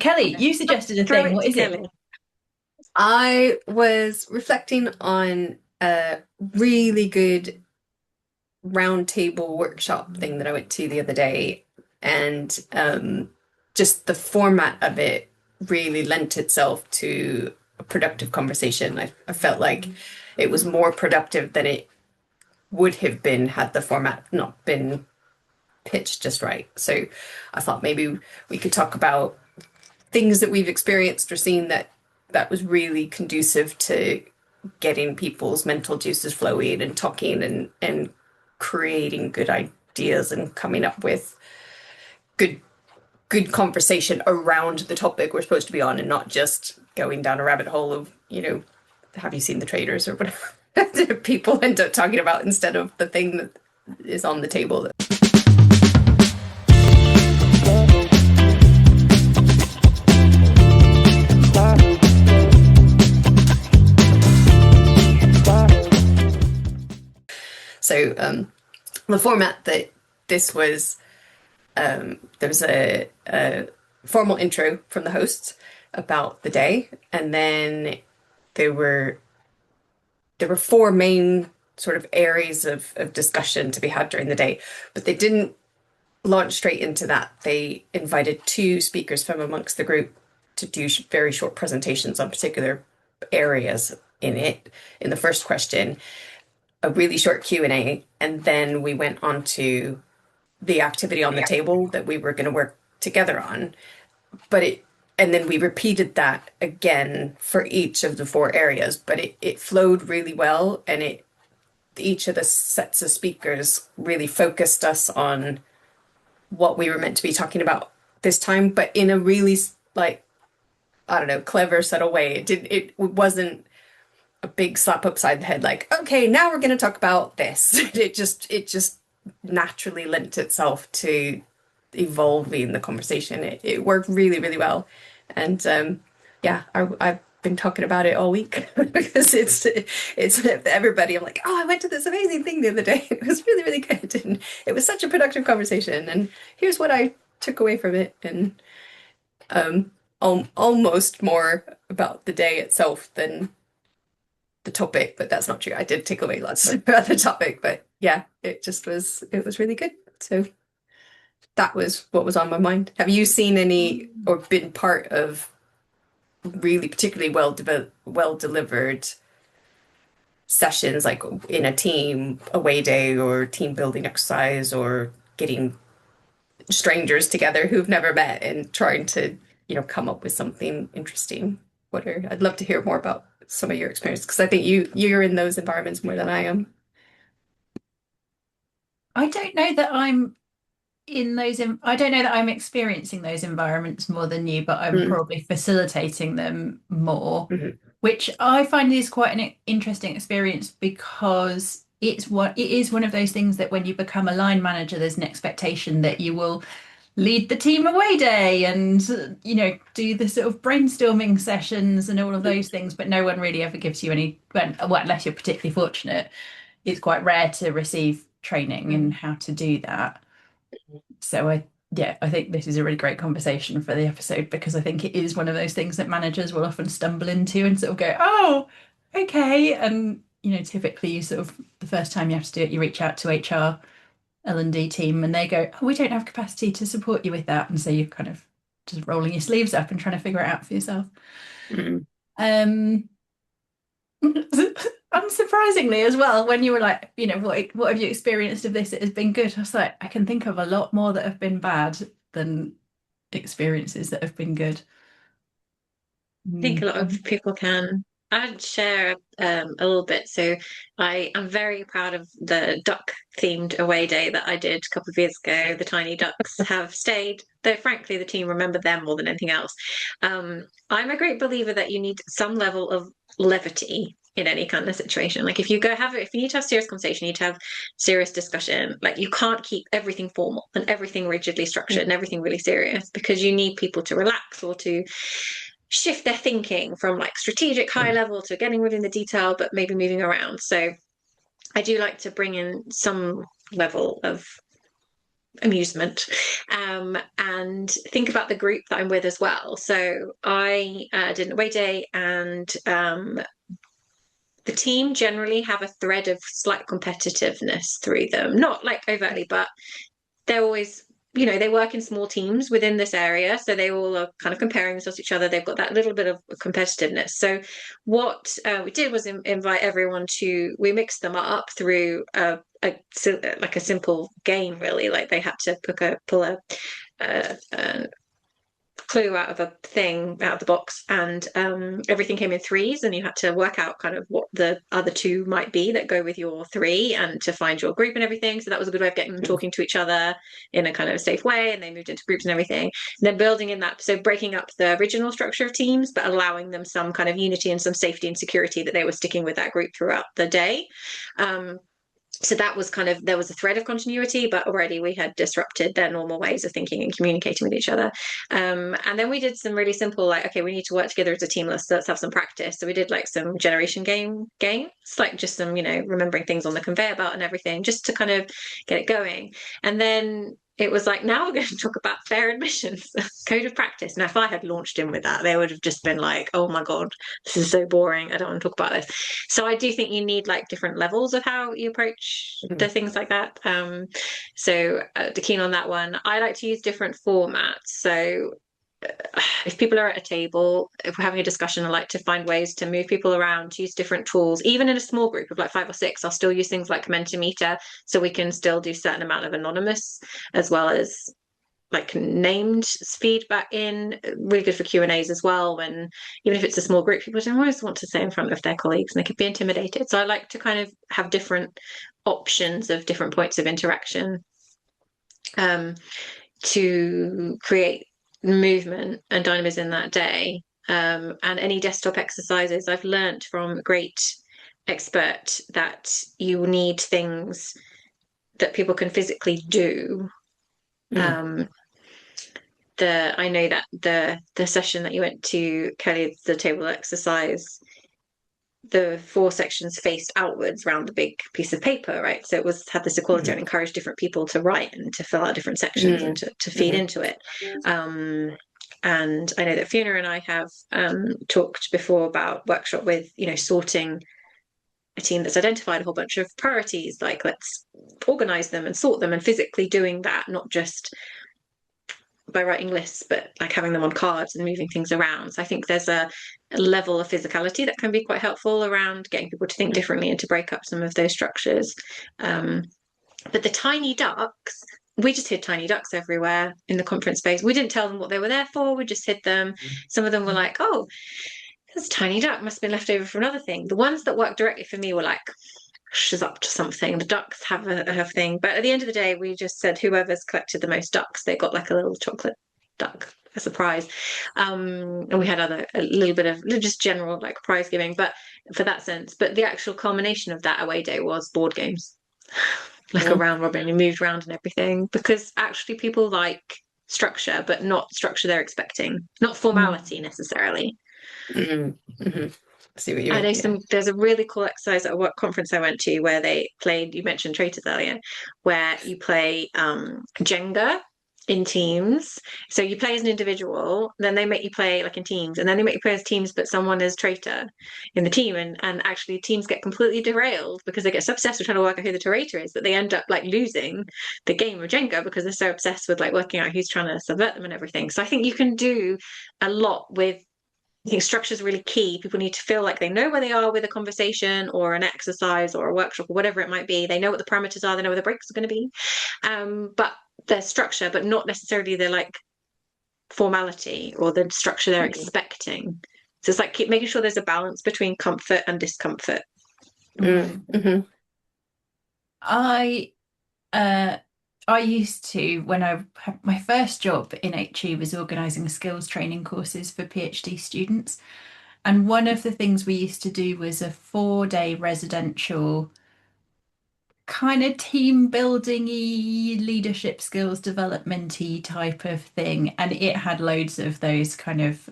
Kelly, you suggested a Throw thing. it What to is it? Kelly. I was reflecting on a really good roundtable workshop thing that I went to the other day, and just the format of it really lent itself to a productive conversation. I felt like it was more productive than it would have been had the format not been pitched just right. So I thought maybe we could talk about things that we've experienced or seen that was really conducive to getting people's mental juices flowing and talking and creating good ideas and coming up with good good conversation around the topic we're supposed to be on and not just going down a rabbit hole of, have you seen the traders or whatever people end up talking about instead of the thing that is on the table. So the format that this was, there was a formal intro from the hosts about the day, and then there were there were four main sort of areas of discussion to be had during the day, but they didn't launch straight into that. They invited two speakers from amongst the group to do very short presentations on particular areas in it. In the first question, a really short Q&A, and then we went on to the activity on the table that we were going to work together on. But it and then we repeated that again for each of the four areas, but it flowed really well, and it each of the sets of speakers really focused us on what we were meant to be talking about this time, but in a really, like, I don't know, clever, subtle way. It wasn't a big slap upside the head, like, okay, now we're going to talk about this. It just naturally lent itself to evolving the conversation. It worked really, really well. And yeah, I've been talking about it all week because it's everybody. I'm like, oh, I went to this amazing thing the other day. It was really, really good, and it was such a productive conversation. And here's what I took away from it, and almost more about the day itself than the topic. But that's not true. I did take away lots about the topic, but yeah, it was really good. So that was what was on my mind. Have you seen any or been part of really particularly well delivered sessions, like in a team away day or team building exercise, or getting strangers together who've never met and trying to, come up with something interesting? I'd love to hear more about some of your experience, because I think you're in those environments more than I am. I don't know that I'm I don't know that I'm experiencing those environments more than you, but I'm Mm, probably facilitating them more, mhm, which I find is quite an interesting experience because it is one of those things that when you become a line manager, there's an expectation that you will lead the team away day and do the sort of brainstorming sessions and all of those things, but no one really ever gives you any well, unless you're particularly fortunate. It's quite rare to receive training in how to do that. So I think this is a really great conversation for the episode because I think it is one of those things that managers will often stumble into and sort of go, oh, okay. And typically you sort of the first time you have to do it, you reach out to HR L&D team and they go, oh, we don't have capacity to support you with that. And so you're kind of just rolling your sleeves up and trying to figure it out for yourself. mm. Um, Unsurprisingly as well, when you were like, what have you experienced of this? It has been good. I was like, I can think of a lot more that have been bad than experiences that have been good. I think a Mm. lot of people can. I'd share a little bit. So I am very proud of the duck themed away day that I did a couple of years ago. The tiny ducks have stayed, though frankly the team remember them more than anything else. I'm a great believer that you need some level of levity in any kind of situation. Like if you need to have serious conversation, you need to have serious discussion. Like you can't keep everything formal and everything rigidly structured and everything really serious because you need people to relax or to shift their thinking from like strategic high level to getting within the detail, but maybe moving around. So I do like to bring in some level of amusement, and think about the group that I'm with as well. So I did an away day, and the team generally have a thread of slight competitiveness through them, not like overtly, but they're always, they work in small teams within this area, so they all are kind of comparing themselves to each other. They've got that little bit of competitiveness. So what we did was invite everyone to, we mixed them up through like a simple game, really. Like they had to pull a clue out of a thing out of the box, and everything came in threes, and you had to work out kind of what the other two might be that go with your three, and to find your group and everything. So that was a good way of getting them talking to each other in a kind of safe way, and they moved into groups and everything. And then building in that, so breaking up the original structure of teams, but allowing them some kind of unity and some safety and security, that they were sticking with that group throughout the day. So that was kind of, there was a thread of continuity, but already we had disrupted their normal ways of thinking and communicating with each other. And then we did some really simple, like, okay, we need to work together as a team. Let's have some practice. So we did like some generation games, like just some, remembering things on the conveyor belt and everything, just to kind of get it going. And then it was like, now we're going to talk about fair admissions, code of practice. Now, if I had launched in with that, they would have just been like, oh my God, this is so boring. I don't want to talk about this. So I do think you need like different levels of how you approach the things like that. So keen on that one. I like to use different formats. So if people are at a table, if we're having a discussion, I like to find ways to move people around, to use different tools. Even in a small group of like 5 or 6, I'll still use things like Mentimeter, so we can still do certain amount of anonymous as well as like named feedback in. Really good for Q&As as well, when even if it's a small group, people don't always want to say in front of their colleagues and they could be intimidated. So I like to kind of have different options of different points of interaction, to create movement and dynamism in that day. And any desktop exercises, I've learnt from a great expert that you need things that people can physically do. I know that the session that you went to, Kelly, the table exercise, the 4 sections faced outwards around the big piece of paper, right? So it had this equality and encouraged different people to write and to fill out different sections and to feed into it. And I know that Fiona and I have talked before about workshop with, sorting a team that's identified a whole bunch of priorities, like let's organize them and sort them, and physically doing that, not just by writing lists, but like having them on cards and moving things around. So I think there's a level of physicality that can be quite helpful around getting people to think differently and to break up some of those structures. But the tiny ducks, we just hid tiny ducks everywhere in the conference space. We didn't tell them what they were there for. We just hid them. Some of them were like, oh, there's a tiny duck, must have been left over for another thing. The ones that worked directly for me were like, she's up to something. The ducks have a thing. But at the end of the day, we just said whoever's collected the most ducks, they got like a little chocolate duck as a prize. And we had a little bit of just general like prize giving, but for that sense. But the actual culmination of that away day was board games, like a round robin. We moved around and everything, because actually people like structure, but not structure they're expecting, not formality necessarily. See what you I mean. know there's a really cool exercise at a work conference I went to where they played, you mentioned traitors earlier, where you play Jenga in teams. So you play as an individual, then they make you play like in teams, and then they make you play as teams, but someone is traitor in the team, and actually teams get completely derailed because they get so obsessed with trying to work out who the traitor is that they end up like losing the game of Jenga because they're so obsessed with like working out who's trying to subvert them and everything. So I think you can do a lot with, I think structure is really key. People need to feel like they know where they are with a conversation or an exercise or a workshop or whatever it might be. They know what the parameters are. They know where the breaks are going to be. But their structure, but not necessarily their like formality or the structure they're expecting. So it's like keep making sure there's a balance between comfort and discomfort. I used to, when I had my first job in HE, was organising skills training courses for PhD students. And one of the things we used to do was a 4-day residential kind of team building-y, leadership skills development-y type of thing. And it had loads of those kind of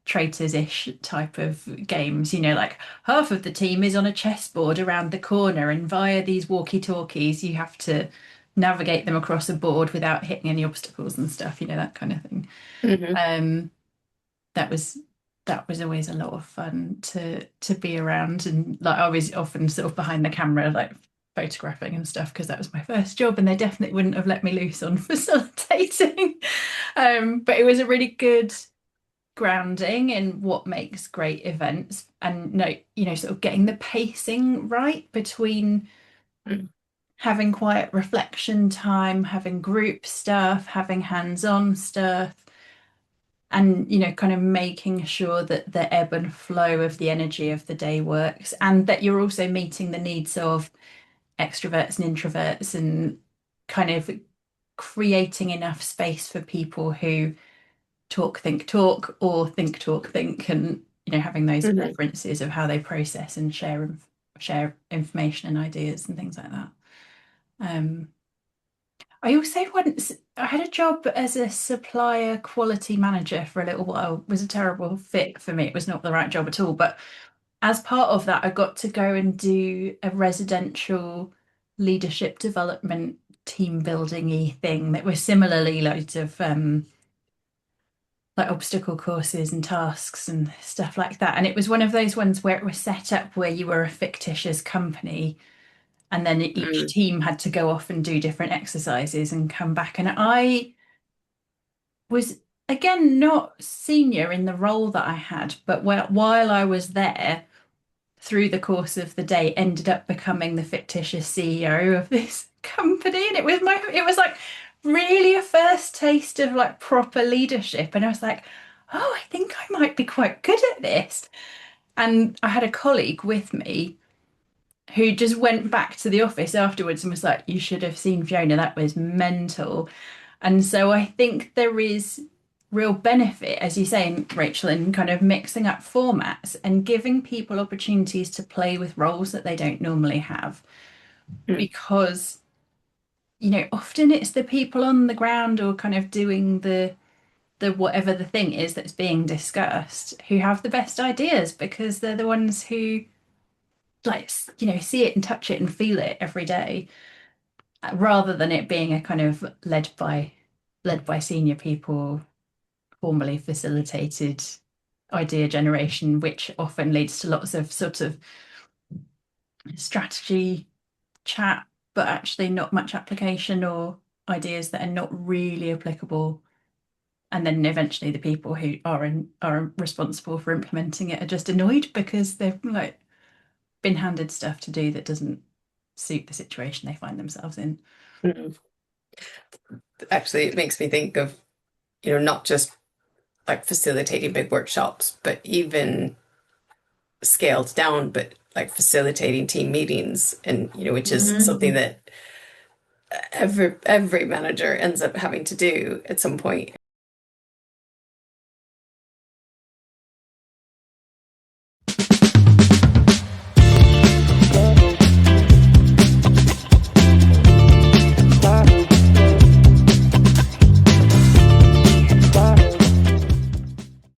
traitors-ish type of games, like half of the team is on a chessboard around the corner, and via these walkie-talkies you have to navigate them across a board without hitting any obstacles and stuff, that kind of thing. Hmm. That was always a lot of fun to be around, and like I was often sort of behind the camera, like photographing and stuff, because that was my first job, and they definitely wouldn't have let me loose on facilitating. But it was a really good grounding in what makes great events, and no, sort of getting the pacing right between having quiet reflection time, having group stuff, having hands-on stuff, and kind of making sure that the ebb and flow of the energy of the day works, and that you're also meeting the needs of extroverts and introverts, and kind of creating enough space for people who talk, or think, and having those Hmm. preferences of how they process and share information and ideas and things like that. um I also once I had a job as a supplier quality manager for a little while. It was a terrible fit for me. It was not the right job at all. But as part of that, I got to go and do a residential leadership development team building-y thing that was similarly loads of like obstacle courses and tasks and stuff like that. And it was one of those ones where it was set up where you were a fictitious company, and then each Mm. team had to go off and do different exercises and come back. And I was, again, not senior in the role that I had, but while I was there, through the course of the day, ended up becoming the fictitious CEO of this company. And it was like really a first taste of like proper leadership. And I was like, oh, I think I might be quite good at this. And I had a colleague with me who just went back to the office afterwards and was like, you should have seen Fiona, that was mental. And so I think there is real benefit, as you say, Rachel, in kind of mixing up formats and giving people opportunities to play with roles that they don't normally have. Mm. Because, often it's the people on the ground or kind of doing the whatever the thing is that's being discussed who have the best ideas, because they're the ones who like, see it and touch it and feel it every day, rather than it being a kind of led by senior people, formally facilitated idea generation, which often leads to lots of sort of strategy chat, but actually not much application, or ideas that are not really applicable. And then eventually the people who are responsible for implementing it are just annoyed because they've like been handed stuff to do that doesn't suit the situation they find themselves in. Mm. Actually, it makes me think of, not just like facilitating big workshops, but even scaled down, but like facilitating team meetings, and which is something Mhm. that every manager ends up having to do at some point.